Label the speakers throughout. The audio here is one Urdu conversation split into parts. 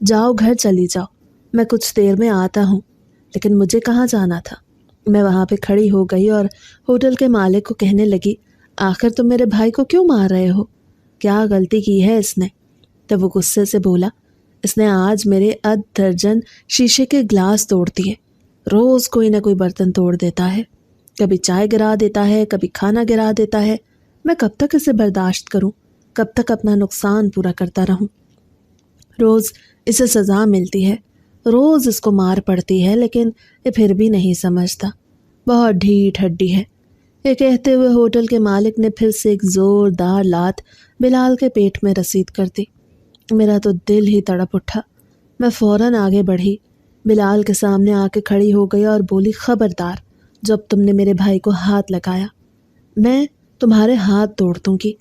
Speaker 1: جاؤ گھر چلی جاؤ، میں کچھ دیر میں آتا ہوں۔ لیکن مجھے کہاں جانا تھا؟ میں وہاں پہ کھڑی ہو گئی اور ہوٹل کے مالک کو کہنے لگی، آخر تم میرے بھائی کو کیوں مار رہے ہو؟ کیا غلطی کی ہے اس نے؟ تب وہ غصے سے بولا، اس نے آج میرے درجن شیشے کے گلاس توڑ دیے، روز کوئی نہ کوئی برتن توڑ دیتا ہے، کبھی چائے گرا دیتا ہے، کبھی کھانا گرا دیتا ہے۔ میں کب تک اسے برداشت کروں؟ کب تک اپنا نقصان پورا کرتا رہوں؟ روز اسے سزا ملتی ہے، روز اس کو مار پڑتی ہے، لیکن یہ پھر بھی نہیں سمجھتا، بہت ڈھیٹ ہڈی ہے۔ یہ کہتے ہوئے ہوٹل کے مالک نے پھر سے ایک زوردار لات بلال کے پیٹ میں رسید کر دی۔ میرا تو دل ہی تڑپ اٹھا۔ میں فوراً آگے بڑھی، بلال کے سامنے آ کے کھڑی ہو گئی اور بولی، خبردار جب تم نے میرے بھائی کو ہاتھ لگایا میں تمہارے ہاتھ توڑ دوں گی۔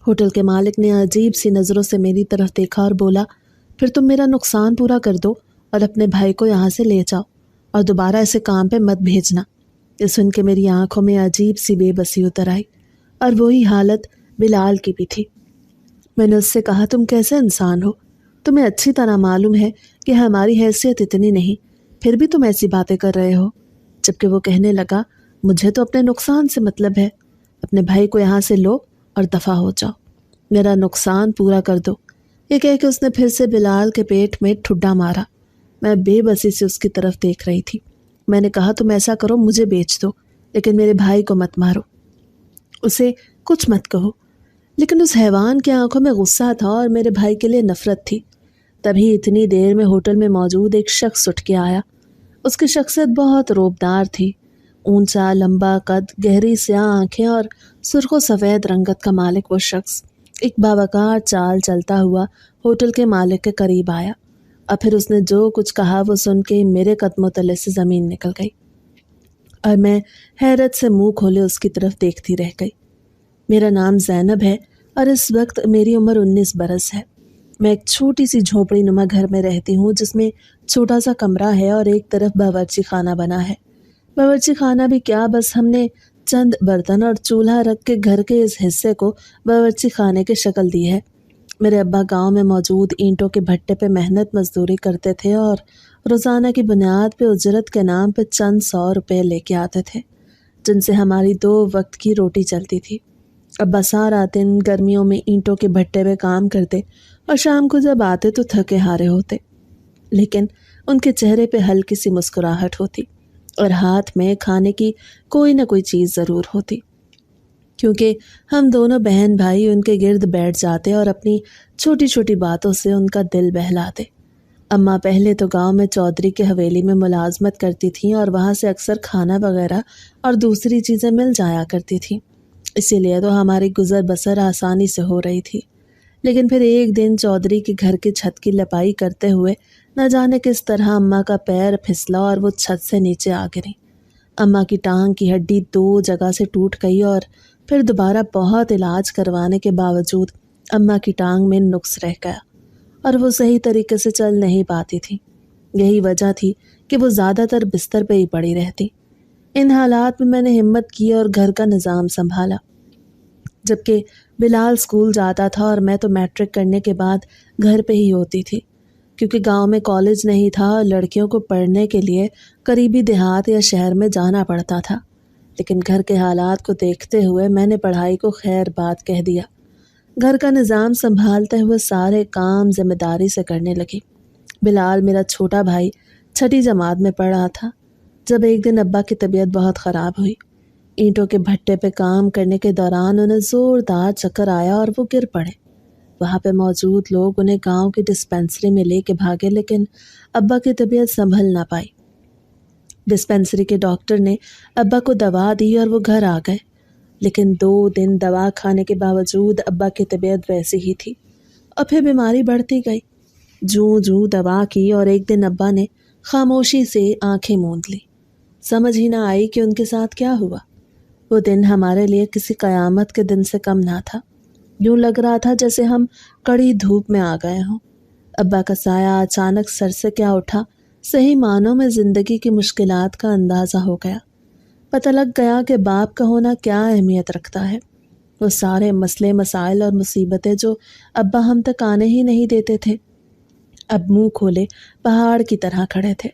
Speaker 1: ہوٹل کے مالک نے عجیب سی نظروں سے میری طرف دیکھا اور بولا، پھر تم میرا نقصان پورا کر دو اور اپنے بھائی کو یہاں سے لے جاؤ اور دوبارہ ایسے کام پہ مت بھیجنا۔ یہ سن کے میری آنکھوں میں عجیب سی بے بسی اتر آئی، اور وہی حالت بلال کی بھی تھی۔ میں نے اس سے کہا، تم کیسے انسان ہو؟ تمہیں اچھی طرح معلوم ہے کہ ہماری حیثیت اتنی نہیں، پھر بھی تم ایسی باتیں کر رہے ہو۔ جبکہ وہ کہنے لگا، مجھے تو اپنے نقصان سے مطلب ہے، اپنے بھائی کو یہاں سے لو اور دفع ہو جاؤ، میرا نقصان پورا کر دو۔ یہ کہہ کے اس نے پھر سے بلال کے پیٹ میں ٹھڈا مارا۔ میں بے بسی سے اس کی طرف دیکھ رہی تھی۔ میں نے کہا، تم ایسا کرو، مجھے بیچ دو، لیکن میرے بھائی کو مت مارو، اسے کچھ مت کہو۔ لیکن اس حیوان کی آنکھوں میں غصہ تھا اور میرے بھائی کے لیے نفرت تھی۔ تبھی اتنی دیر میں ہوٹل میں موجود ایک شخص اٹھ کے آیا۔ اس کی شخصیت بہت روبدار تھی، اونچا لمبا قد، گہری سیاہ آنکھیں اور سرخ و سفید رنگت کا مالک وہ شخص ایک باوقار چال چلتا ہوا ہوٹل کے مالک کے قریب آیا، اور پھر اس نے جو کچھ کہا وہ سن کے میرے قدموں تلے سے زمین نکل گئی، اور میں حیرت سے منہ کھولے اس کی طرف دیکھتی رہ گئی۔ میرا نام زینب ہے اور اس وقت میری عمر 19 برس ہے۔ میں ایک چھوٹی سی جھونپڑی نما گھر میں رہتی ہوں، جس میں چھوٹا سا کمرہ ہے اور ایک طرف باورچی خانہ بنا ہے۔ باورچی خانہ بھی کیا، بس ہم نے چند برتن اور چولہا رکھ کے گھر کے اس حصے کو باورچی خانے کی شکل دی ہے۔ میرے ابا گاؤں میں موجود اینٹوں کے بھٹے پہ محنت مزدوری کرتے تھے اور روزانہ کی بنیاد پہ اجرت کے نام پہ چند 100 روپے لے کے آتے تھے، جن سے ہماری 2 وقت کی روٹی چلتی تھی۔ ابا سارا دن گرمیوں میں اینٹوں کے بھٹے پہ کام کرتے اور شام کو جب آتے تو تھکے ہارے ہوتے، لیکن ان کے چہرے پہ ہلکی سی مسکراہٹ ہوتی اور ہاتھ میں کھانے کی کوئی نہ کوئی چیز ضرور ہوتی، کیونکہ ہم دونوں بہن بھائی ان کے گرد بیٹھ جاتے اور اپنی چھوٹی چھوٹی باتوں سے ان کا دل بہلاتے۔ اماں پہلے تو گاؤں میں چودھری کے حویلی میں ملازمت کرتی تھیں اور وہاں سے اکثر کھانا وغیرہ اور دوسری چیزیں مل جایا کرتی تھیں، اسی لیے تو ہماری گزر بسر آسانی سے ہو رہی تھی۔ لیکن پھر ایک دن چودھری کے گھر کی چھت کی لپائی کرتے ہوئے نہ جانے کس طرح اماں کا پیر پھسلا اور وہ چھت سے نیچے آ گریں۔ اماں کی ٹانگ کی ہڈی 2 جگہ سے ٹوٹ گئی اور پھر دوبارہ بہت علاج کروانے کے باوجود اماں کی ٹانگ میں نقص رہ گیا اور وہ صحیح طریقے سے چل نہیں پاتی تھی۔ یہی وجہ تھی کہ وہ زیادہ تر بستر پہ ہی پڑی رہتی۔ ان حالات میں نے ہمت کی اور گھر کا نظام سنبھالا، جبکہ بلال اسکول جاتا تھا اور میں تو میٹرک کرنے کے بعد گھر پہ ہی ہوتی تھی، کیونکہ گاؤں میں کالج نہیں تھا اور لڑکیوں کو پڑھنے کے لیے قریبی دیہات یا شہر میں جانا پڑتا تھا۔ لیکن گھر کے حالات کو دیکھتے ہوئے میں نے پڑھائی کو خیر بات کہہ دیا۔ گھر کا نظام سنبھالتے ہوئے سارے کام ذمہ داری سے کرنے لگی۔ بلال میرا چھوٹا بھائی 6ٹھی جماعت میں پڑھ رہا تھا جب ایک دن ابا کی طبیعت بہت خراب ہوئی۔ اینٹوں کے بھٹے پہ کام کرنے کے دوران انہیں زوردار چکر آیا اور وہ گر پڑے۔ وہاں پہ موجود لوگ انہیں گاؤں کی ڈسپینسری میں لے کے بھاگے، لیکن ابا کی طبیعت سنبھل نہ پائی۔ ڈسپینسری کے ڈاکٹر نے ابا کو دوا دی اور وہ گھر آ گئے، لیکن 2 دن دوا کھانے کے باوجود ابا کی طبیعت ویسی ہی تھی اور پھر بیماری بڑھتی گئی۔ جوں دوا کی اور ایک دن ابا نے خاموشی سے آنکھیں موند لی۔ سمجھ ہی نہ آئی کہ ان کے ساتھ کیا ہوا۔ وہ دن ہمارے لیے کسی قیامت کے دن سے کم نہ تھا۔ یوں لگ رہا تھا جیسے ہم کڑی دھوپ میں آ گئے ہوں۔ ابا کا سایہ اچانک سر سے کیا اٹھا، صحیح معنوں میں زندگی کی مشکلات کا اندازہ ہو گیا۔ پتہ لگ گیا کہ باپ کا ہونا کیا اہمیت رکھتا ہے۔ وہ سارے مسئلے مسائل اور مصیبتیں جو ابا ہم تک آنے ہی نہیں دیتے تھے، اب منہ کھولے پہاڑ کی طرح کھڑے تھے،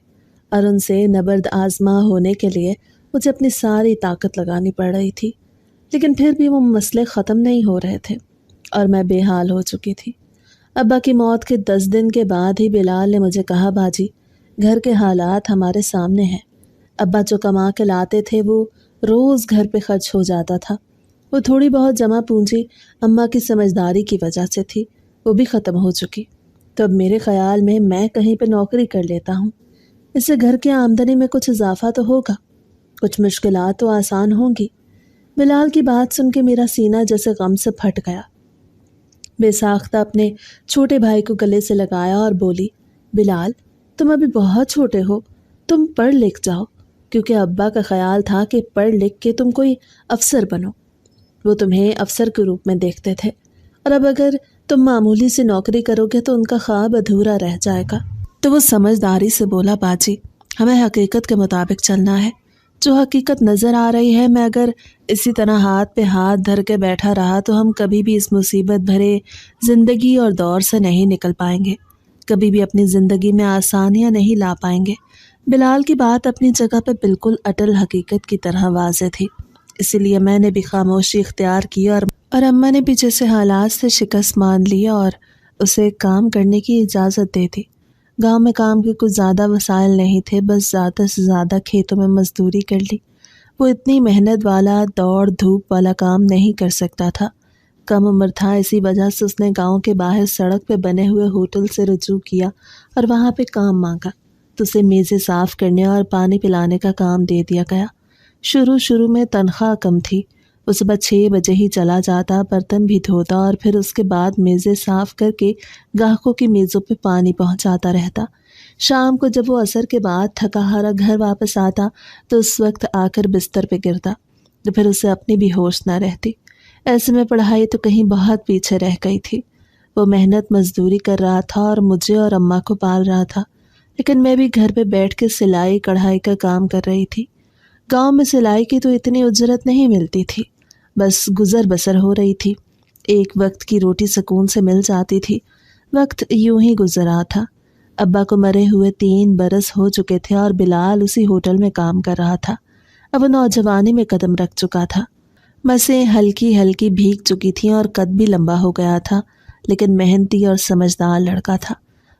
Speaker 1: اور ان سے نبرد آزما ہونے کے لیے مجھے اپنی ساری طاقت لگانی پڑ رہی تھی، لیکن پھر بھی وہ مسئلے ختم نہیں ہو رہے تھے اور میں بے حال ہو چکی تھی۔ ابا کی موت کے 10 دن کے بعد ہی بلال نے مجھے کہا، باجی گھر کے حالات ہمارے سامنے ہیں۔ ابا جو کما کے لاتے تھے وہ روز گھر پہ خرچ ہو جاتا تھا۔ وہ تھوڑی بہت جمع پونجی اماں کی سمجھداری کی وجہ سے تھی، وہ بھی ختم ہو چکی۔ تو اب میرے خیال میں کہیں پہ نوکری کر لیتا ہوں، اس سے گھر کی آمدنی میں کچھ اضافہ تو ہوگا، کچھ مشکلات تو آسان ہوں گی۔ بلال کی بات سن کے میرا سینہ جیسے غم سے پھٹ گیا۔ بے ساختہ اپنے چھوٹے بھائی کو گلے سے لگایا اور بولی، بلال تم ابھی بہت چھوٹے ہو، تم پڑھ لکھ جاؤ، کیونکہ ابا کا خیال تھا کہ پڑھ لکھ کے تم کوئی افسر بنو۔ وہ تمہیں افسر کے روپ میں دیکھتے تھے، اور اب اگر تم معمولی سی نوکری کرو گے تو ان کا خواب ادھورا رہ جائے گا۔ تو وہ سمجھداری سے بولا، باجی ہمیں حقیقت کے مطابق چلنا ہے، جو حقیقت نظر آ رہی ہے، میں اگر اسی طرح ہاتھ پہ ہاتھ دھر کے بیٹھا رہا تو ہم کبھی بھی اس مصیبت بھرے زندگی اور دور سے نہیں نکل پائیں گے، کبھی بھی اپنی زندگی میں آسانیاں نہیں لا پائیں گے۔ بلال کی بات اپنی جگہ پہ بالکل اٹل حقیقت کی طرح واضح تھی، اسی لیے میں نے بھی خاموشی اختیار کی اور اماں نے بھی جیسے حالات سے شکست مان لی اور اسے کام کرنے کی اجازت دے دی۔ گاؤں میں کام کے کچھ زیادہ وسائل نہیں تھے، بس زیادہ سے زیادہ کھیتوں میں مزدوری کر لی۔ وہ اتنی محنت والا دوڑ دھوپ والا کام نہیں کر سکتا تھا، کم عمر تھا، اسی وجہ سے اس نے گاؤں کے باہر سڑک پہ بنے ہوئے ہوٹل سے رجوع کیا اور وہاں پہ کام مانگا، تو اسے میزیں صاف کرنے اور پانی پلانے کا کام دے دیا گیا۔ شروع میں تنخواہ کم تھی، وہ صبح 6 بجے ہی چلا جاتا، برتن بھی دھوتا اور پھر اس کے بعد میزیں صاف کر کے گاہکوں کی میزوں پہ پانی پہنچاتا رہتا۔ شام کو جب وہ عصر کے بعد تھکا ہارا گھر واپس آتا تو اس وقت آ کر بستر پہ گرتا، تو پھر اسے اپنی بھی ہوش نہ رہتی۔ ایسے میں پڑھائی تو کہیں بہت پیچھے رہ گئی تھی۔ وہ محنت مزدوری کر رہا تھا اور مجھے اور اماں کو پال رہا تھا، لیکن میں بھی گھر پہ بیٹھ کے سلائی کڑھائی کا کام کر رہی تھی۔ گاؤں میں سلائی کی تو اتنی اجرت نہیں ملتی تھی، بس گزر بسر ہو رہی تھی، ایک وقت کی روٹی سکون سے مل جاتی تھی۔ وقت یوں ہی گزر رہا تھا۔ ابا کو مرے ہوئے 3 برس ہو چکے تھے اور بلال اسی ہوٹل میں کام کر رہا تھا۔ اب وہ نوجوانی میں قدم رکھ چکا تھا، مسیں ہلکی ہلکی بھیگ چکی تھیں اور قد بھی لمبا ہو گیا تھا، لیکن محنتی اور سمجھدار لڑکا تھا۔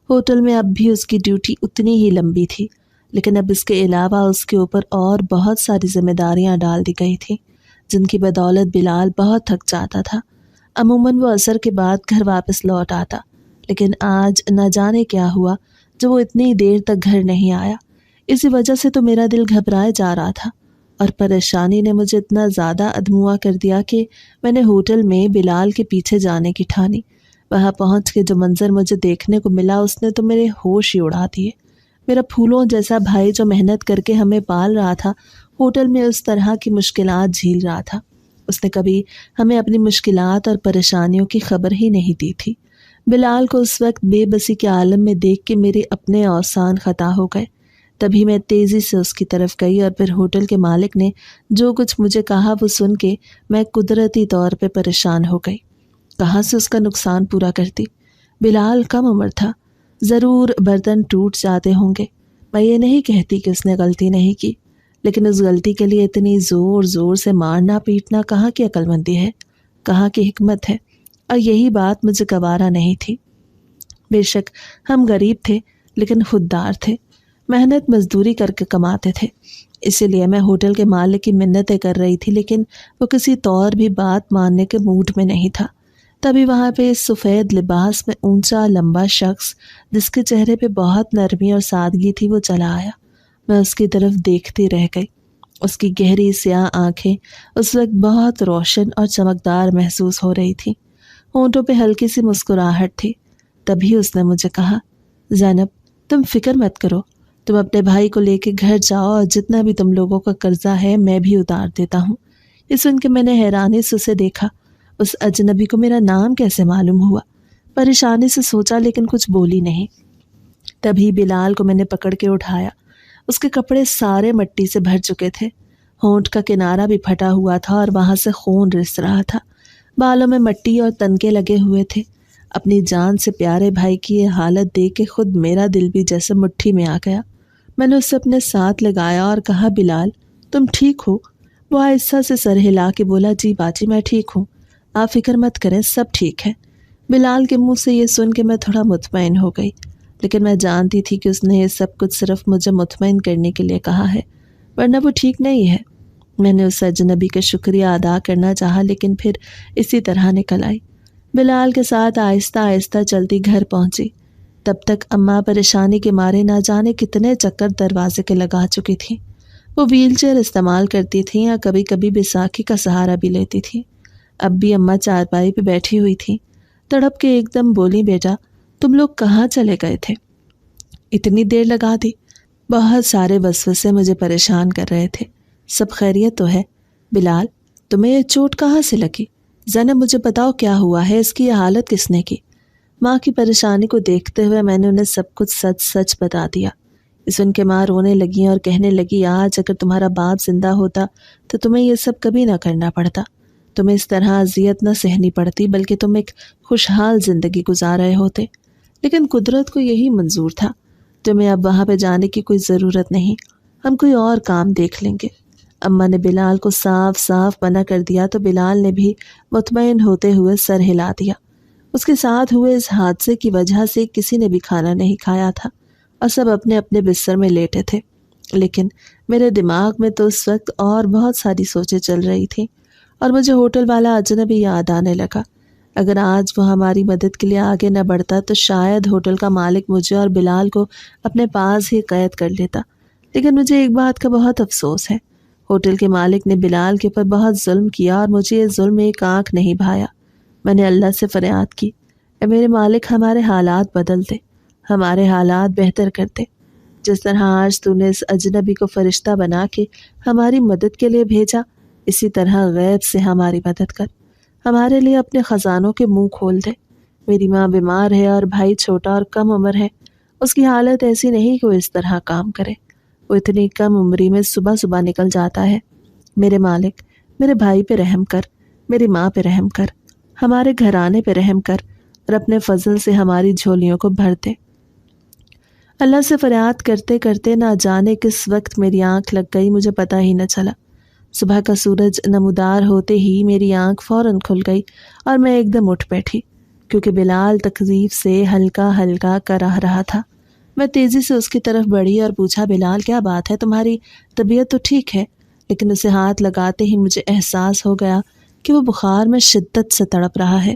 Speaker 1: ہوٹل میں اب بھی اس کی ڈیوٹی اتنی ہی لمبی تھی، لیکن اب اس کے علاوہ اس کے اوپر اور بہت ساری ذمہ داریاں ڈال دی گئی تھیں، جن کی بدولت بلال بہت تھک جاتا تھا۔ عموماً وہ عصر کے بعد گھر واپس لوٹ آتا، لیکن آج نہ جانے کیا ہوا جو وہ اتنی دیر تک گھر نہیں آیا۔ اسی وجہ سے تو میرا دل گھبرائے جا رہا تھا، اور پریشانی نے مجھے اتنا زیادہ ادموا کر دیا کہ میں نے ہوٹل میں بلال کے پیچھے جانے کی ٹھانی۔ وہاں پہنچ کے جو منظر مجھے دیکھنے کو ملا اس نے تو میرے ہوش ہی اڑا دیے۔ میرا پھولوں جیسا بھائی جو محنت کر کے ہمیں پال رہا تھا، ہوٹل میں اس طرح کی مشکلات جھیل رہا تھا۔ اس نے کبھی ہمیں اپنی مشکلات اور پریشانیوں کی خبر ہی نہیں دی تھی۔ بلال کو اس وقت بے بسی کے عالم میں دیکھ کے میرے اپنے اوسان خطا ہو گئے۔ تبھی میں تیزی سے اس کی طرف گئی اور پھر ہوٹل کے مالک نے جو کچھ مجھے کہا وہ سن کے میں قدرتی طور پہ پریشان ہو گئی۔ کہاں سے اس کا نقصان پورا کرتی؟ بلال کم عمر تھا، ضرور برتن ٹوٹ جاتے ہوں گے۔ میں یہ نہیں کہتی کہ اس نے غلطی نہیں کی، لیکن اس غلطی کے لیے اتنی زور زور سے مارنا پیٹنا کہاں کی عقل مندی ہے، کہاں کی حکمت ہے؟ اور یہی بات مجھے گوارا نہیں تھی۔ بے شک ہم غریب تھے، لیکن خوددار تھے، محنت مزدوری کر کے کماتے تھے، اسی لیے میں ہوٹل کے مالک کی منتیں کر رہی تھی، لیکن وہ کسی طور بھی بات ماننے کے موڈ میں نہیں تھا۔ تبھی وہاں پہ اس سفید لباس میں اونچا لمبا شخص جس کے چہرے پہ بہت نرمی اور سادگی تھی وہ چلا آیا۔ میں اس کی طرف دیکھتی رہ گئی۔ اس کی گہری سیاہ آنکھیں اس وقت بہت روشن اور چمکدار محسوس ہو رہی تھیں، ہونٹوں پہ ہلکی سی مسکراہٹ تھی۔ تبھی اس نے مجھے کہا، زینب تم فکر مت کرو، تم اپنے بھائی کو لے کے گھر جاؤ اور جتنا بھی تم لوگوں کا قرضہ ہے میں بھی اتار دیتا ہوں۔ یہ سن کے میں نے حیرانی سے اسے دیکھا۔ اس اجنبی کو میرا نام کیسے معلوم ہوا؟ پریشانی سے سوچا لیکن کچھ بولی نہیں۔ تبھی بلال کو میں نے پکڑ کے اٹھایا۔ اس کے کپڑے سارے مٹی سے بھر چکے تھے، ہونٹ کا کنارہ بھی پھٹا ہوا تھا اور وہاں سے خون رس رہا تھا، بالوں میں مٹی اور تنکے لگے ہوئے تھے۔ اپنی جان سے پیارے بھائی کی یہ حالت دیکھ کے خود میرا دل بھی جیسے مٹھی میں آ گیا۔ میں نے اسے اپنے ساتھ لگایا اور کہا، بلال تم ٹھیک ہو؟ وہ آہستہ سے سر ہلا کے بولا، جی باجی میں ٹھیک ہوں، آپ فکر مت کریں، سب ٹھیک ہے۔ بلال کے منہ سے یہ سن کے میں تھوڑا مطمئن ہو گئی، لیکن میں جانتی تھی کہ اس نے یہ سب کچھ صرف مجھے مطمئن کرنے کے لیے کہا ہے، ورنہ وہ ٹھیک نہیں ہے۔ میں نے اس اجنبی کا شکریہ ادا کرنا چاہا، لیکن پھر اسی طرح نکل آئی۔ بلال کے ساتھ آہستہ آہستہ چلتی گھر پہنچی۔ تب تک اماں پریشانی کے مارے نہ جانے کتنے چکر دروازے کے لگا چکی تھیں۔ وہ ویل چیئر استعمال کرتی تھیں یا کبھی کبھی بیساکھی کا سہارا بھی لیتی تھیں۔ اب بھی اماں چارپائی پہ بیٹھی ہوئی تھیں۔ تڑپ کے ایک دم بولی، بیٹا تم لوگ کہاں چلے گئے تھے؟ اتنی دیر لگا دی؟ بہت سارے وسوسے مجھے پریشان کر رہے تھے۔ سب خیریت تو ہے؟ بلال تمہیں یہ چوٹ کہاں سے لگی؟ زینب مجھے بتاؤ کیا ہوا ہے، اس کی یہ حالت کس نے کی؟ ماں کی پریشانی کو دیکھتے ہوئے میں نے انہیں سب کچھ سچ سچ بتا دیا۔ سن کے ماں رونے لگی اور کہنے لگی، آج اگر تمہارا باپ زندہ ہوتا تو تمہیں یہ سب کبھی نہ کرنا پڑتا، تمہیں اس طرح اذیت نہ سہنی پڑتی، بلکہ تم ایک خوشحال زندگی گزار رہے ہوتے۔ لیکن قدرت کو یہی منظور تھا، تمہیں اب وہاں پہ جانے کی کوئی ضرورت نہیں، ہم کوئی اور کام دیکھ لیں گے۔ اماں نے بلال کو صاف صاف منع کر دیا تو بلال نے بھی مطمئن ہوتے ہوئے سر ہلا دیا۔ اس کے ساتھ ہوئے اس حادثے کی وجہ سے کسی نے بھی کھانا نہیں کھایا تھا اور سب اپنے اپنے بستر میں لیٹے تھے، لیکن میرے دماغ میں تو اس وقت اور بہت ساری سوچیں چل رہی تھیں اور مجھے ہوٹل والا اجنبی یاد آنے لگا۔ اگر آج وہ ہماری مدد کے لیے آگے نہ بڑھتا تو شاید ہوٹل کا مالک مجھے اور بلال کو اپنے پاس ہی قید کر لیتا۔ لیکن مجھے ایک بات کا بہت افسوس ہے، ہوٹل کے مالک نے بلال کے اوپر بہت ظلم کیا اور مجھے یہ ظلم ایک آنکھ نہیں بھایا۔ میں نے اللہ سے فریاد کی، اے میرے مالک ہمارے حالات بدل دے، ہمارے حالات بہتر کر دے۔ جس طرح آج تو نے اس اجنبی کو فرشتہ بنا کے ہماری مدد کے لیے بھیجا، اسی طرح غیب سے ہماری مدد کر، ہمارے لیے اپنے خزانوں کے منہ کھول دے۔ میری ماں بیمار ہے اور بھائی چھوٹا اور کم عمر ہے، اس کی حالت ایسی نہیں کہ وہ اس طرح کام کرے، وہ اتنی کم عمری میں صبح صبح نکل جاتا ہے۔ میرے مالک میرے بھائی پہ رحم کر، میری ماں پہ رحم کر، ہمارے گھرانے پہ رحم کر اور اپنے فضل سے ہماری جھولیوں کو بھر دے۔ اللہ سے فریاد کرتے کرتے نہ جانے کس وقت میری آنکھ لگ گئی، مجھے پتہ ہی نہ چلا۔ صبح کا سورج نمودار ہوتے ہی میری آنکھ فوراً کھل گئی اور میں ایک دم اٹھ بیٹھی، کیونکہ بلال تکلیف سے ہلکا ہلکا کراہ رہا تھا۔ میں تیزی سے اس کی طرف بڑھی اور پوچھا، بلال کیا بات ہے، تمہاری طبیعت تو ٹھیک ہے؟ لیکن اسے ہاتھ لگاتے ہی مجھے احساس ہو گیا کہ وہ بخار میں شدت سے تڑپ رہا ہے۔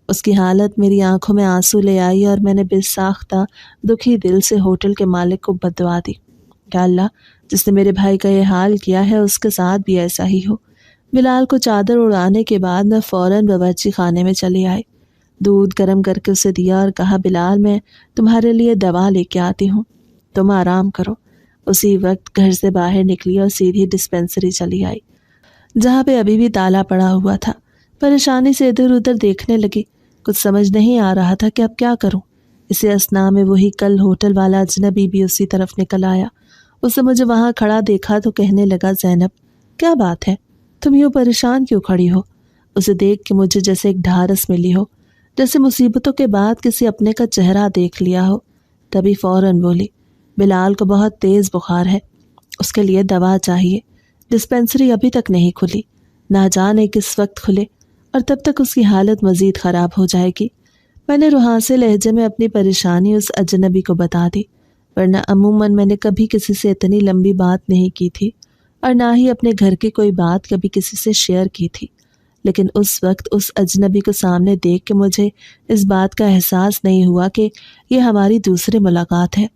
Speaker 1: اس کی حالت میری آنکھوں میں آنسو لے آئی اور میں نے بے ساختہ دکھی دل سے ہوٹل کے مالک کو بددعا دی، یا اللہ جس نے میرے بھائی کا یہ حال کیا ہے اس کے ساتھ بھی ایسا ہی ہو۔ بلال کو چادر اڑانے کے بعد میں فوراً باورچی خانے میں چلی آئی، دودھ گرم کر کے اسے دیا اور کہا، بلال میں تمہارے لیے دوا لے کے آتی ہوں، تم آرام کرو۔ اسی وقت گھر سے باہر نکلی اور سیدھی ڈسپینسری چلی آئی، جہاں پہ ابھی بھی تالا پڑا ہوا تھا۔ پریشانی سے ادھر ادھر دیکھنے لگی، کچھ سمجھ نہیں آ رہا تھا کہ اب کیا کروں۔ اسی اثناء میں وہی کل ہوٹل والا اجنبی بھی اسی طرف نکل آیا۔ اسے مجھے وہاں کھڑا دیکھا تو کہنے لگا، زینب کیا بات ہے، تم یوں پریشان کیوں کھڑی ہو؟ اسے دیکھ کے مجھے جیسے ایک ڈھارس ملی ہو، جیسے مصیبتوں کے بعد کسی اپنے کا چہرہ دیکھ لیا ہو۔ تبھی فوراً بولی، بلال کو بہت تیز بخار ہے، اس کے لیے دوا چاہیے، ڈسپینسری ابھی تک نہیں کھلی، نہ جانے کس وقت کھلے اور تب تک اس کی حالت مزید خراب ہو جائے گی۔ میں نے روحانسے لہجے میں اپنی پریشانی اس اجنبی کو بتا دی، ورنہ عموماً میں نے کبھی کسی سے اتنی لمبی بات نہیں کی تھی اور نہ ہی اپنے گھر کی کوئی بات کبھی کسی سے شیئر کی تھی۔ لیکن اس وقت اس اجنبی کو سامنے دیکھ کے مجھے اس بات کا احساس نہیں ہوا کہ یہ ہماری دوسری ملاقات ہے۔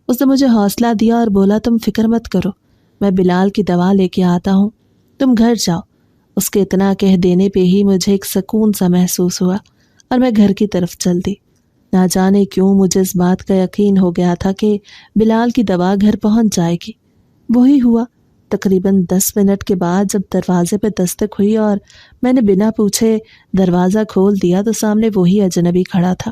Speaker 1: اس نے مجھے حوصلہ دیا اور بولا، تم فکر مت کرو، میں بلال کی دوا لے کے آتا ہوں، تم گھر جاؤ۔ اس کے اتنا کہہ دینے پہ ہی مجھے ایک سکون سا محسوس ہوا اور میں گھر کی طرف چل دی۔ نہ جانے کیوں مجھے اس بات کا یقین ہو گیا تھا کہ بلال کی دوا گھر پہنچ جائے گی۔ وہی ہوا۔ تقریباً 10 منٹ کے بعد جب دروازے پہ دستک ہوئی اور میں نے بنا پوچھے دروازہ کھول دیا تو سامنے وہی اجنبی کھڑا تھا۔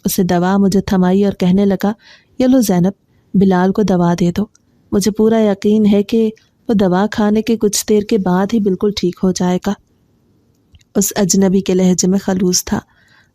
Speaker 1: اسے دوا مجھے تھمائی اور کہنے لگا، یہ لو زینب، بلال کو دوا دے دو، مجھے پورا یقین ہے کہ وہ دوا کھانے کے کچھ دیر کے بعد ہی بالکل ٹھیک ہو جائے گا۔ اس اجنبی کے لہجے میں خلوص تھا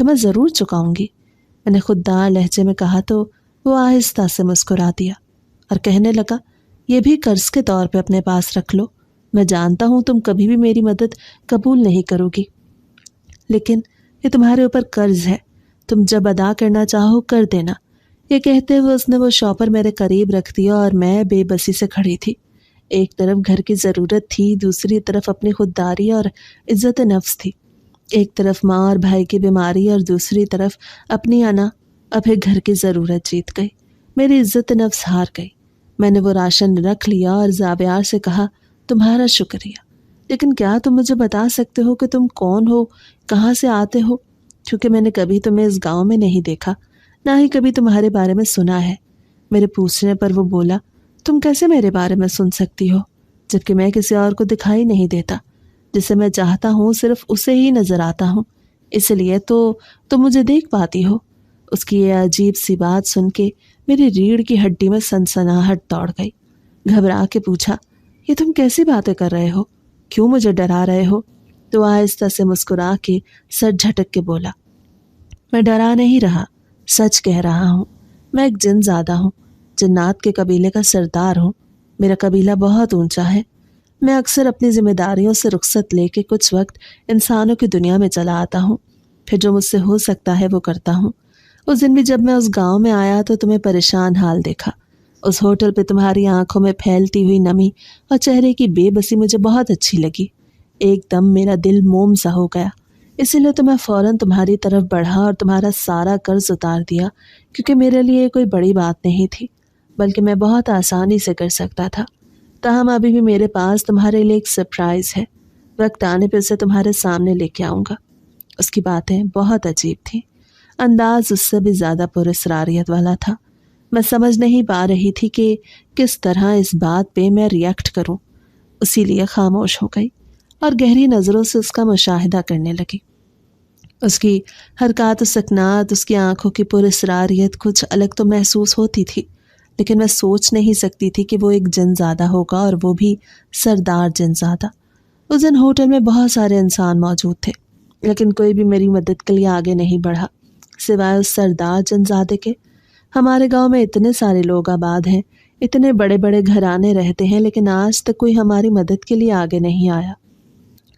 Speaker 1: تو میں ضرور چکاؤں گی، میں نے خوددار لہجے میں کہا تو وہ آہستہ سے مسکرا دیا اور کہنے لگا، یہ بھی قرض کے طور پہ اپنے پاس رکھ لو، میں جانتا ہوں تم کبھی بھی میری مدد قبول نہیں کرو گی، لیکن یہ تمہارے اوپر قرض ہے، تم جب ادا کرنا چاہو کر دینا۔ یہ کہتے ہوئے اس نے وہ شاپر میرے قریب رکھ دیا اور میں بے بسی سے کھڑی تھی۔ ایک طرف گھر کی ضرورت تھی، دوسری طرف اپنی خودداری اور عزت نفس تھی۔ ایک طرف ماں اور بھائی کی بیماری اور دوسری طرف اپنی انا۔ اب گھر کی ضرورت جیت گئی، میری عزت نفس ہار گئی۔ میں نے وہ راشن رکھ لیا اور زاویار سے کہا، تمہارا شکریہ، لیکن کیا تم مجھے بتا سکتے ہو کہ تم کون ہو، کہاں سے آتے ہو؟ کیونکہ میں نے کبھی تمہیں اس گاؤں میں نہیں دیکھا، نہ ہی کبھی تمہارے بارے میں سنا ہے۔ میرے پوچھنے پر وہ بولا، تم کیسے میرے بارے میں سن سکتی ہو جبکہ میں کسی اور کو دکھائی نہیں دیتا، جسے میں چاہتا ہوں صرف اسے ہی نظر آتا ہوں، اس لیے تو تم مجھے دیکھ پاتی ہو۔ اس کی یہ عجیب سی بات سن کے میری ریڑھ کی ہڈی میں سنسناہٹ دوڑ گئی۔ گھبرا کے پوچھا، یہ تم کیسی باتیں کر رہے ہو؟ کیوں مجھے ڈرا رہے ہو؟ تو آہستہ سے مسکرا کے سر جھٹک کے بولا، میں ڈرا نہیں رہا، سچ کہہ رہا ہوں۔ میں ایک جن زادہ ہوں، جنات کے قبیلے کا سردار ہوں۔ میرا قبیلہ بہت اونچا ہے۔ میں اکثر اپنی ذمہ داریوں سے رخصت لے کے کچھ وقت انسانوں کی دنیا میں چلا آتا ہوں، پھر جو مجھ سے ہو سکتا ہے وہ کرتا ہوں۔ اس دن بھی جب میں اس گاؤں میں آیا تو تمہیں پریشان حال دیکھا۔ اس ہوٹل پہ تمہاری آنکھوں میں پھیلتی ہوئی نمی اور چہرے کی بے بسی مجھے بہت اچھی لگی۔ ایک دم میرا دل موم سا ہو گیا، اسی لیے تو میں فوراً تمہاری طرف بڑھا اور تمہارا سارا قرض اتار دیا، کیونکہ میرے لیے کوئی بڑی بات نہیں تھی، بلکہ میں بہت آسانی سے کر سکتا تھا۔ تاہم ابھی بھی میرے پاس تمہارے لیے ایک سرپرائز ہے، وقت آنے پہ اسے تمہارے سامنے لے کے آؤں گا۔ اس کی باتیں بہت عجیب تھیں، انداز اس سے بھی زیادہ پراسراریت والا تھا۔ میں سمجھ نہیں پا رہی تھی کہ کس طرح اس بات پہ میں ریئیکٹ کروں، اسی لیے خاموش ہو گئی اور گہری نظروں سے اس کا مشاہدہ کرنے لگی۔ اس کی حرکات و سکنات، اس کی آنکھوں کی پراسراریت کچھ الگ تو محسوس ہوتی تھی، لیکن میں سوچ نہیں سکتی تھی کہ وہ ایک جن زادہ ہوگا، اور وہ بھی سردار جن زادہ۔ اس دن ہوٹل میں بہت سارے انسان موجود تھے، لیکن کوئی بھی میری مدد کے لیے آگے نہیں بڑھا سوائے اس سردار جن زادے کے۔ ہمارے گاؤں میں اتنے سارے لوگ آباد ہیں، اتنے بڑے بڑے گھرانے رہتے ہیں، لیکن آج تک کوئی ہماری مدد کے لیے آگے نہیں آیا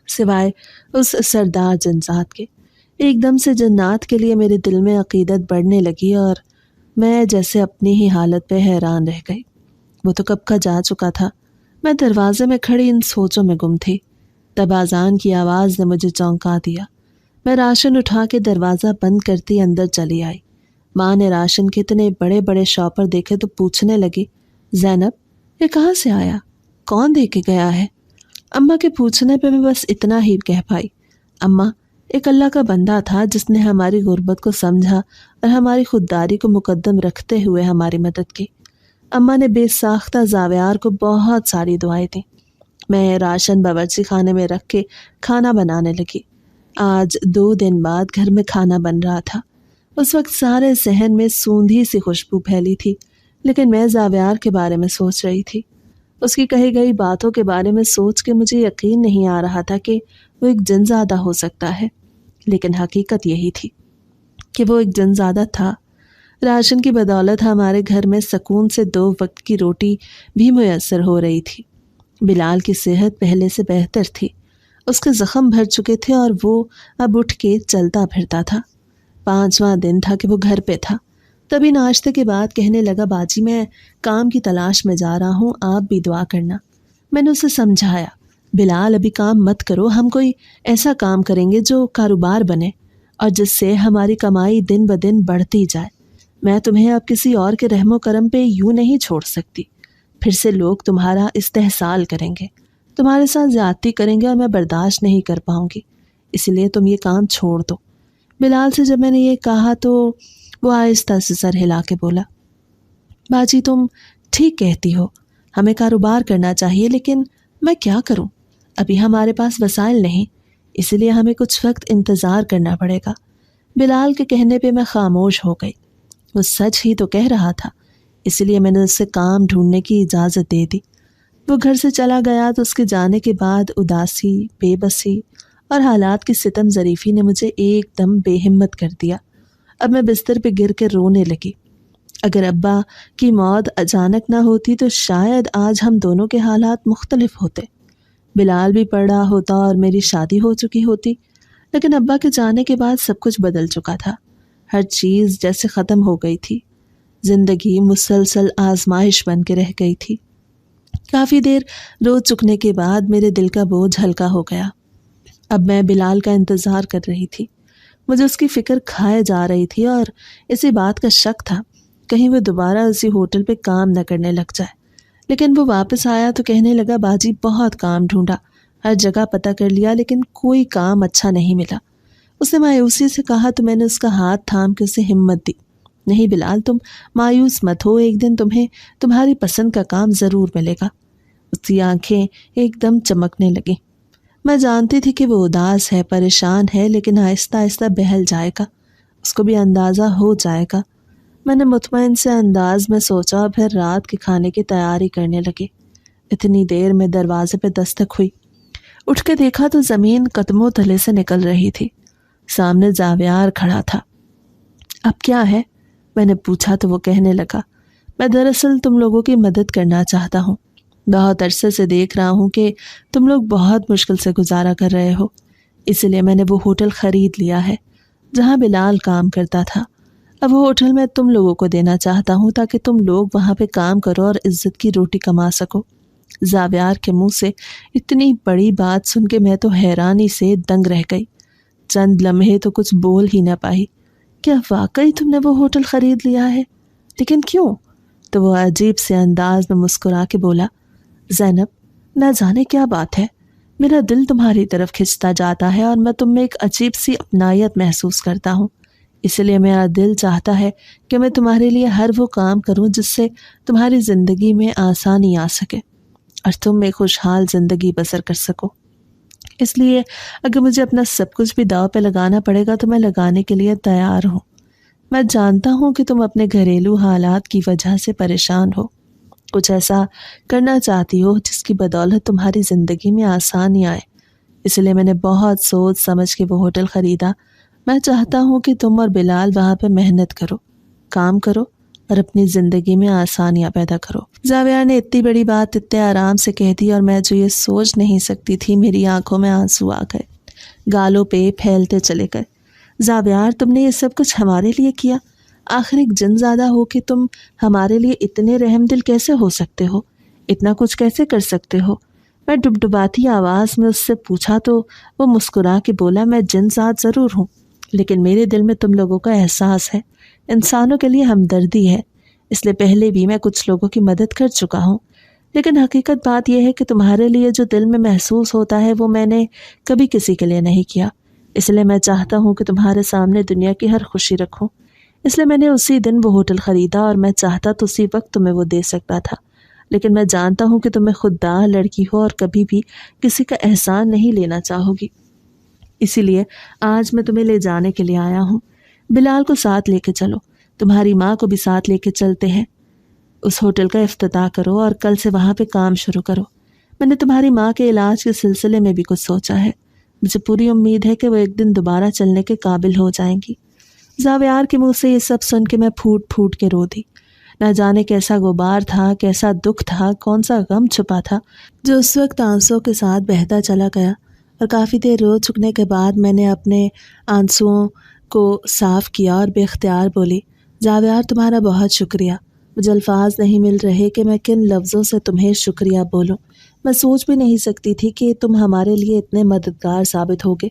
Speaker 1: سوائے اس سردار جن زاد کے۔ ایک دم سے جنات کے لیے میرے دل میں عقیدت بڑھنے لگی اور میں جیسے اپنی ہی حالت پہ حیران رہ گئی۔ وہ تو کب کا جا چکا تھا، میں دروازے میں کھڑی ان سوچوں میں گم تھی۔ تب اذان کی آواز نے مجھے چونکا دیا۔ میں راشن اٹھا کے دروازہ بند کرتی اندر چلی آئی۔ ماں نے راشن کے اتنے بڑے بڑے شاپر دیکھے تو پوچھنے لگی، زینب یہ کہاں سے آیا؟ کون دے کے گیا ہے؟ اماں کے پوچھنے پہ میں بس اتنا ہی کہہ پائی، اماں ایک اللہ کا بندہ تھا جس نے ہماری غربت کو سمجھا اور ہماری خودداری کو مقدم رکھتے ہوئے ہماری مدد کی۔ اماں نے بے ساختہ زاویار کو بہت ساری دعائیں دیں۔ میں راشن باورچی خانے میں رکھ کے کھانا بنانے لگی۔ آج 2 دن بعد گھر میں کھانا بن رہا تھا۔ اس وقت سارے صحن میں سوندھی سی خوشبو پھیلی تھی، لیکن میں زاویار کے بارے میں سوچ رہی تھی۔ اس کی کہی گئی باتوں کے بارے میں سوچ کے مجھے یقین نہیں آ رہا تھا کہ وہ ایک جن زادہ ہو سکتا ہے، لیکن حقیقت یہی تھی کہ وہ ایک جن زادہ تھا۔ راشن کی بدولت ہمارے گھر میں سکون سے 2 وقت کی روٹی بھی میسر ہو رہی تھی۔ بلال کی صحت پہلے سے بہتر تھی، اس کے زخم بھر چکے تھے اور وہ اب اٹھ کے چلتا پھرتا تھا۔ 5واں دن تھا کہ وہ گھر پہ تھا۔ تبھی ناشتے کے بعد کہنے لگا، باجی میں کام کی تلاش میں جا رہا ہوں، آپ بھی دعا کرنا۔ میں نے اسے سمجھایا، بلال ابھی کام مت کرو، ہم کوئی ایسا کام کریں گے جو کاروبار بنے اور جس سے ہماری کمائی دن بدن بڑھتی جائے۔ میں تمہیں اب کسی اور کے رحم و کرم پہ یوں نہیں چھوڑ سکتی، پھر سے لوگ تمہارا استحصال کریں گے، تمہارے ساتھ زیادتی کریں گے اور میں برداشت نہیں کر پاؤں گی، اس لیے تم یہ کام چھوڑ دو۔ بلال سے جب میں نے یہ کہا تو وہ آہستہ سے سر ہلا کے بولا، باجی تم ٹھیک کہتی ہو، ہمیں کاروبار کرنا چاہیے، لیکن میں کیا کروں؟ ابھی ہمارے پاس وسائل نہیں، اس لیے ہمیں کچھ وقت انتظار کرنا پڑے گا۔ بلال کے کہنے پہ میں خاموش ہو گئی۔ وہ سچ ہی تو کہہ رہا تھا، اس لیے میں نے اس سے کام ڈھونڈنے کی اجازت دے دی۔ وہ گھر سے چلا گیا تو اس کے جانے کے بعد اداسی، بے بسی اور حالات کی ستم ظریفی نے مجھے ایک دم بے ہمت کر دیا۔ اب میں بستر پہ گر کے رونے لگی۔ اگر ابا کی موت اچانک نہ ہوتی تو شاید آج ہم دونوں کے حالات مختلف ہوتے۔ بلال بھی پڑھا ہوتا اور میری شادی ہو چکی ہوتی، لیکن ابا کے جانے کے بعد سب کچھ بدل چکا تھا۔ ہر چیز جیسے ختم ہو گئی تھی۔ زندگی مسلسل آزمائش بن کے رہ گئی تھی۔ کافی دیر رو چکنے کے بعد میرے دل کا بوجھ ہلکا ہو گیا۔ اب میں بلال کا انتظار کر رہی تھی۔ مجھے اس کی فکر کھائے جا رہی تھی اور اسی بات کا شک تھا کہیں وہ دوبارہ اسی ہوٹل پہ کام نہ کرنے لگ جائے۔ لیکن وہ واپس آیا تو کہنے لگا باجی بہت کام ڈھونڈا، ہر جگہ پتہ کر لیا لیکن کوئی کام اچھا نہیں ملا۔ اس نے مایوسی سے کہا تو میں نے اس کا ہاتھ تھام کے اسے ہمت دی۔ نہیں بلال، تم مایوس مت ہو، ایک دن تمہیں تمہاری پسند کا کام ضرور ملے گا۔ اس کی آنکھیں ایک دم چمکنے لگیں۔ میں جانتی تھی کہ وہ اداس ہے، پریشان ہے، لیکن آہستہ آہستہ بہل جائے گا، اس کو بھی اندازہ ہو جائے گا۔ میں نے مطمئن سے انداز میں سوچا اور پھر رات کے کھانے کی تیاری کرنے لگی۔ اتنی دیر میں دروازے پہ دستک ہوئی۔ اٹھ کے دیکھا تو زمین قدموں تلے سے نکل رہی تھی۔ سامنے زاویار کھڑا تھا۔ اب کیا ہے؟ میں نے پوچھا تو وہ کہنے لگا، میں دراصل تم لوگوں کی مدد کرنا چاہتا ہوں۔ بہت عرصے سے دیکھ رہا ہوں کہ تم لوگ بہت مشکل سے گزارا کر رہے ہو، اس لیے میں نے وہ ہوٹل خرید لیا ہے جہاں بلال کام کرتا تھا۔ اب وہ ہوٹل میں تم لوگوں کو دینا چاہتا ہوں تاکہ تم لوگ وہاں پہ کام کرو اور عزت کی روٹی کما سکو۔ زاویار کے منہ سے اتنی بڑی بات سن کے میں تو حیرانی سے دنگ رہ گئی۔ چند لمحے تو کچھ بول ہی نہ پائی۔ کیا واقعی تم نے وہ ہوٹل خرید لیا ہے؟ لیکن کیوں؟ تو وہ عجیب سے انداز میں مسکرا کے بولا، زینب نہ جانے کیا بات ہے، میرا دل تمہاری طرف کھنچتا جاتا ہے اور میں تم میں ایک عجیب سی اپنائیت محسوس کرتا ہوں۔ اس لیے میرا دل چاہتا ہے کہ میں تمہارے لیے ہر وہ کام کروں جس سے تمہاری زندگی میں آسانی آ سکے اور تم ایک خوشحال زندگی بسر کر سکو۔ اس لیے اگر مجھے اپنا سب کچھ بھی داؤ پہ لگانا پڑے گا تو میں لگانے کے لیے تیار ہوں۔ میں جانتا ہوں کہ تم اپنے گھریلو حالات کی وجہ سے پریشان ہو، کچھ ایسا کرنا چاہتی ہو جس کی بدولت تمہاری زندگی میں آسانی آئے، اس لیے میں نے بہت سوچ سمجھ کے وہ ہوٹل خریدا۔ میں چاہتا ہوں کہ تم اور بلال وہاں پہ محنت کرو، کام کرو اور اپنی زندگی میں آسانیاں پیدا کرو۔ زاویہ نے اتنی بڑی بات اتنے آرام سے کہہ دی اور میں جو یہ سوچ نہیں سکتی تھی، میری آنکھوں میں آنسو آ گئے، گالوں پہ پھیلتے چلے گئے۔ زاویار، تم نے یہ سب کچھ ہمارے لیے کیا؟ آخر ایک جن زادہ ہو کہ تم ہمارے لیے اتنے رحم دل کیسے ہو سکتے ہو؟ اتنا کچھ کیسے کر سکتے ہو؟ میں ڈبڈباتی آواز میں اس سے پوچھا تو وہ مسکرا کے بولا، میں جن زاد ضرور ہوں لیکن میرے دل میں تم لوگوں کا احساس ہے، انسانوں کے لیے ہمدردی ہے، اس لیے پہلے بھی میں کچھ لوگوں کی مدد کر چکا ہوں، لیکن حقیقت بات یہ ہے کہ تمہارے لیے جو دل میں محسوس ہوتا ہے وہ میں نے کبھی کسی کے لیے نہیں کیا۔ اس لیے میں چاہتا ہوں کہ تمہارے سامنے دنیا کی ہر خوشی رکھوں، اس لیے میں نے اسی دن وہ ہوٹل خریدا اور میں چاہتا تو اسی وقت تمہیں وہ دے سکتا تھا، لیکن میں جانتا ہوں کہ تمہیں خوددار لڑکی ہو اور کبھی بھی کسی کا احسان نہیں لینا چاہو گی، اسی لیے آج میں تمہیں لے جانے کے لیے آیا ہوں۔ بلال کو ساتھ لے کے چلو، تمہاری ماں کو بھی ساتھ لے کے چلتے ہیں، اس ہوٹل کا افتتاح کرو اور کل سے وہاں پہ کام شروع کرو۔ میں نے تمہاری ماں کے علاج کے سلسلے میں بھی کچھ سوچا ہے، مجھے پوری امید ہے کہ وہ ایک دن دوبارہ چلنے کے قابل ہو جائیں گی۔ زاویار کے منہ سے یہ سب سن کے میں پھوٹ پھوٹ کے رو دی۔ نہ جانے کیسا غبار تھا، کیسا دکھ تھا، کون سا غم چھپا تھا جو اس وقت آنسوں کے ساتھ بہتا چلا گیا، اور کافی دیر رو چکنے کے بعد میں نے اپنے آنسوؤں کو صاف کیا اور بے اختیار بولی، زاویار تمہارا بہت شکریہ، مجھے الفاظ نہیں مل رہے کہ میں کن لفظوں سے تمہیں شکریہ بولوں۔ میں سوچ بھی نہیں سکتی تھی کہ تم ہمارے لیے اتنے مددگار ثابت ہوگے،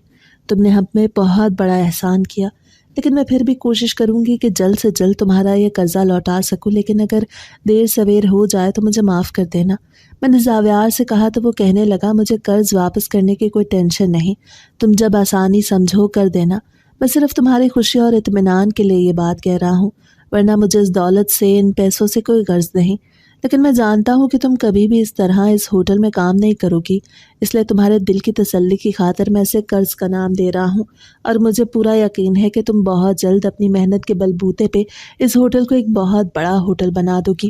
Speaker 1: تم نے ہم میں بہت بڑا احسان کیا، لیکن میں پھر بھی کوشش کروں گی کہ جلد سے جلد تمہارا یہ قرضہ لوٹا سکوں، لیکن اگر دیر سویر ہو جائے تو مجھے معاف کر دینا۔ میں نے زاویار سے کہا تو وہ کہنے لگا، مجھے قرض واپس کرنے کی کوئی ٹینشن نہیں، تم جب آسانی سمجھو کر دینا، میں صرف تمہاری خوشی اور اطمینان کے لیے یہ بات کہہ رہا ہوں، ورنہ مجھے اس دولت سے، ان پیسوں سے کوئی غرض نہیں، لیکن میں جانتا ہوں کہ تم کبھی بھی اس طرح اس ہوٹل میں کام نہیں کرو گی، اس لیے تمہارے دل کی تسلی کی خاطر میں اسے قرض کا نام دے رہا ہوں، اور مجھے پورا یقین ہے کہ تم بہت جلد اپنی محنت کے بل بوتے پہ اس ہوٹل کو ایک بہت بڑا ہوٹل بنا دو گی۔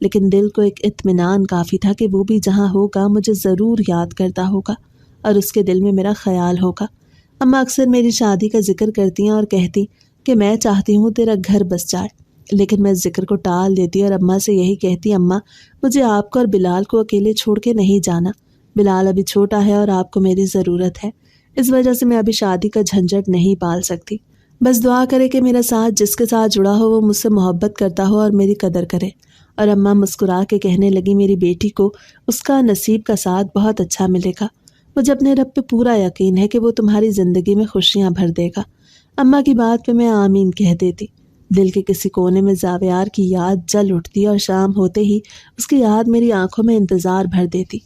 Speaker 1: لیکن دل کو ایک اطمینان کافی تھا کہ وہ بھی جہاں ہوگا مجھے ضرور یاد کرتا ہوگا اور اس کے دل میں میرا خیال ہوگا۔ اماں اکثر میری شادی کا ذکر کرتی ہیں اور کہتی کہ میں چاہتی ہوں تیرا گھر بس جائے، لیکن میں اس ذکر کو ٹال دیتی اور اماں سے یہی کہتی، اماں مجھے آپ کو اور بلال کو اکیلے چھوڑ کے نہیں جانا، بلال ابھی چھوٹا ہے اور آپ کو میری ضرورت ہے، اس وجہ سے میں ابھی شادی کا جھنجھٹ نہیں پال سکتی۔ بس دعا کرے کہ میرا ساتھ جس کے ساتھ جڑا ہو وہ مجھ سے محبت کرتا ہو اور میری قدر کرے۔ اور اماں مسکرا کے کہنے لگی، میری بیٹی کو اس کا نصیب کا ساتھ بہت اچھا ملے گا، مجھے اپنے رب پہ پورا یقین ہے کہ وہ تمہاری زندگی میں خوشیاں بھر دے گا۔ اماں کی بات پہ میں آمین کہہ دیتی۔ دل کے کسی کونے میں زاویار کی یاد جل اٹھتی اور شام ہوتے ہی اس کی یاد میری آنکھوں میں انتظار بھر دیتی۔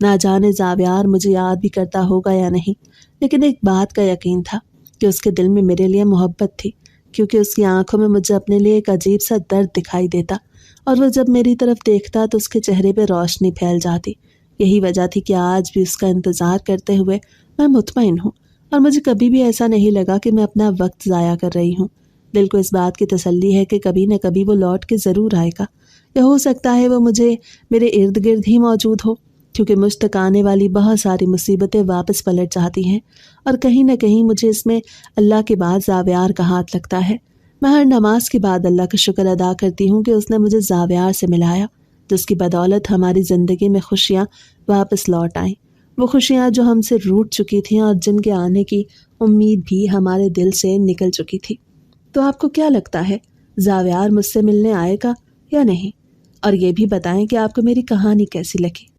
Speaker 1: نہ جانے زاویار مجھے یاد بھی کرتا ہوگا یا نہیں، لیکن ایک بات کا یقین تھا کہ اس کے دل میں میرے لیے محبت تھی، کیونکہ اس کی آنکھوں میں مجھے اپنے لیے ایک عجیب سا درد دکھائی دیتا اور وہ جب میری طرف دیکھتا تو اس کے چہرے پہ روشنی پھیل جاتی۔ یہی وجہ تھی کہ آج بھی اس کا انتظار کرتے ہوئے میں مطمئن ہوں اور مجھے کبھی بھی ایسا نہیں لگا کہ میں اپنا وقت ضائع کر رہی ہوں۔ دل کو اس بات کی تسلی ہے کہ کبھی نہ کبھی وہ لوٹ کے ضرور آئے گا، یا ہو سکتا ہے وہ مجھے میرے ارد گرد ہی موجود ہو، کیونکہ مجھ تک آنے والی بہت ساری مصیبتیں واپس پلٹ جاتی ہیں اور کہیں نہ کہیں مجھے اس میں اللہ کے بعد زاویار کا ہاتھ لگتا ہے۔ میں ہر نماز کے بعد اللہ کا شکر ادا کرتی ہوں کہ اس نے مجھے زاویار سے ملایا، جس کی بدولت ہماری زندگی میں خوشیاں واپس لوٹ آئیں، وہ خوشیاں جو ہم سے روٹ چکی تھیں اور جن کے آنے کی امید بھی ہمارے دل سے نکل چکی تھی۔ تو آپ کو کیا لگتا ہے، زاویار مجھ سے ملنے آئے گا یا نہیں؟ اور یہ بھی بتائیں کہ آپ کو میری کہانی کیسی لگی۔